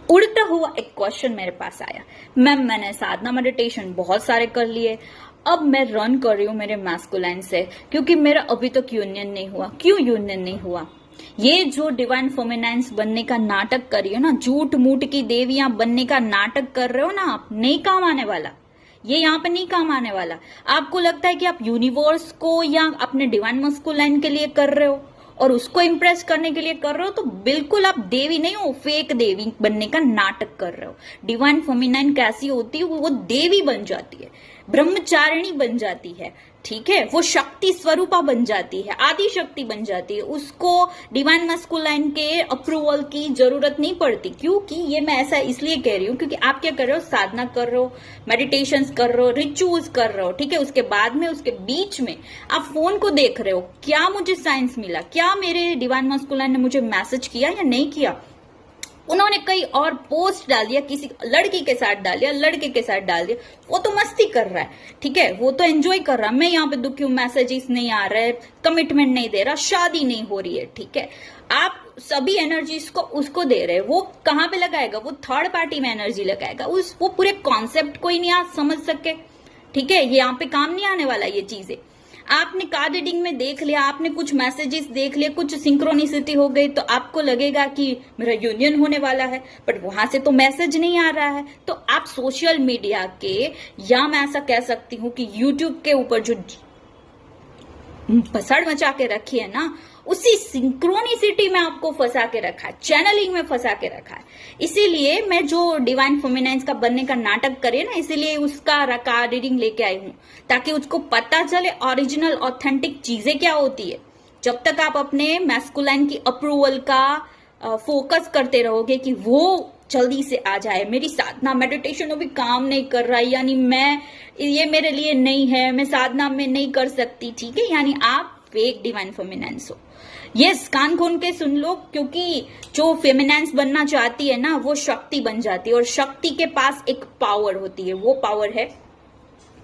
उड़ता हुआ एक क्वेश्चन मेरे पास आया, मैम मैंने साधना मेडिटेशन बहुत सारे कर लिए, अब मैं रन कर रही हूँ मेरे मैस्कुलाइन से, क्योंकि मेरा अभी तक यूनियन नहीं हुआ। क्यों यूनियन नहीं हुआ? ये जो डिवाइन फेमिनाइन्स बनने का नाटक कर रही हो ना, झूठ मूठ की देवियां बनने का नाटक कर रहे हो ना आप, नहीं काम आने वाला। ये यहाँ पे नहीं काम आने वाला। आपको लगता है कि आप यूनिवर्स को या अपने डिवाइन मस्कुलाइन के लिए कर रहे हो और उसको इंप्रेस करने के लिए कर रहे हो, तो बिल्कुल आप देवी नहीं हो, फेक देवी बनने का नाटक कर रहे हो। डिवाइन फेमिनाइन कैसी होती है? वो देवी बन जाती है, ब्रह्मचारिणी बन जाती है, ठीक है, वो शक्ति स्वरूपा बन जाती है, आदि शक्ति बन जाती है। उसको डिवाइन मस्कुलाइन के अप्रूवल की जरूरत नहीं पड़ती। क्योंकि ये मैं ऐसा इसलिए कह रही हूँ क्योंकि आप क्या कर रहे हो? साधना कर रहे हो, मेडिटेशन कर रहे हो, रिचुअल्स कर रहे हो, ठीक है, उसके बाद में उसके बीच में आप फोन को देख रहे हो। क्या मुझे साइंस मिला? क्या मेरे डिवाइन मस्कुलाइन ने मुझे मैसेज किया या नहीं किया? उन्होंने कई और पोस्ट डाल दिया, किसी लड़की के साथ डाल दिया, लड़के के साथ डाल दिया, वो तो मस्ती कर रहा है, ठीक है, वो तो एंजॉय कर रहा है। मैं यहाँ पे दुखी हूँ, मैसेजेस नहीं आ रहे, कमिटमेंट नहीं दे रहा, शादी नहीं हो रही है, ठीक है। आप सभी एनर्जीज को उसको दे रहे हैं। वो कहाँ पे लगाएगा? वो थर्ड पार्टी में एनर्जी लगाएगा। वो पूरे कॉन्सेप्ट को ही नहीं आज समझ सके, ठीक है, ये यहाँ पे काम नहीं आने वाला ये चीजें। आपने कार्ड रीडिंग में देख लिया, आपने कुछ मैसेजेस देख लिए, कुछ सिंक्रोनिसिटी हो गई, तो आपको लगेगा कि मेरा यूनियन होने वाला है, बट वहां से तो मैसेज नहीं आ रहा है। तो आप सोशल मीडिया के, या मैं ऐसा कह सकती हूँ कि यूट्यूब के ऊपर जो भसड़ मचा के रखी है ना, उसी सिंक्रोनिसिटी में आपको फंसा के रखा है, चैनलिंग में फंसा के रखा है। इसीलिए मैं जो डिवाइन फेमिनाइन्स का बनने का नाटक करे ना, इसीलिए उसका कार्ड रीडिंग लेके आई हूं, ताकि उसको पता चले ओरिजिनल ऑथेंटिक चीजें क्या होती है। जब तक आप अपने मैस्कुलाइन की अप्रूवल का फोकस करते रहोगे कि वो जल्दी से आ जाए, मेरी साधना मेडिटेशन अभी काम नहीं कर रहा है, यानी ये मेरे लिए नहीं है, मैं साधना में नहीं कर सकती, ठीक है, यानी आप फेक डिवाइन फेमिनाइन्स हो। यस, कान खोल के सुन लो, क्योंकि जो फेमिनाइन्स बनना चाहती है ना, वो शक्ति बन जाती है, और शक्ति के पास एक पावर होती है। वो पावर है,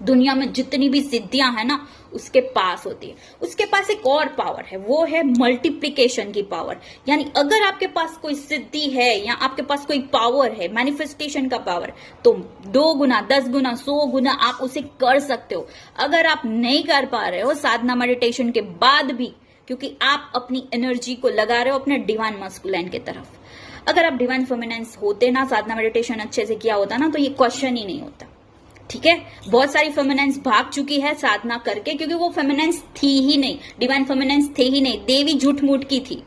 दुनिया में जितनी भी सिद्धियां है ना, उसके पास होती है। उसके पास एक और पावर है, वो है मल्टीप्लिकेशन की पावर। यानी अगर आपके पास कोई सिद्धि है या आपके पास कोई पावर है, मैनिफेस्टेशन का पावर, तो 2 गुना, 10 गुना, 100 गुना आप उसे कर सकते हो। अगर आप नहीं कर पा रहे हो साधना मेडिटेशन के बाद भी, क्योंकि आप अपनी एनर्जी को लगा रहे हो अपने डिवाइन मस्कुलाइन की तरफ। अगर आप डिवाइन फेमिनाइन्स होते ना, साधना मेडिटेशन अच्छे से किया होता ना, तो ये क्वेश्चन ही नहीं होता, ठीक है। बहुत सारी फेमिनाइन्स भाग चुकी है साधना करके, क्योंकि वो फेमिनाइन्स थी ही नहीं, डिवाइन फेमिनाइन्स थे ही नहीं, देवी झूठ मूठ की थी।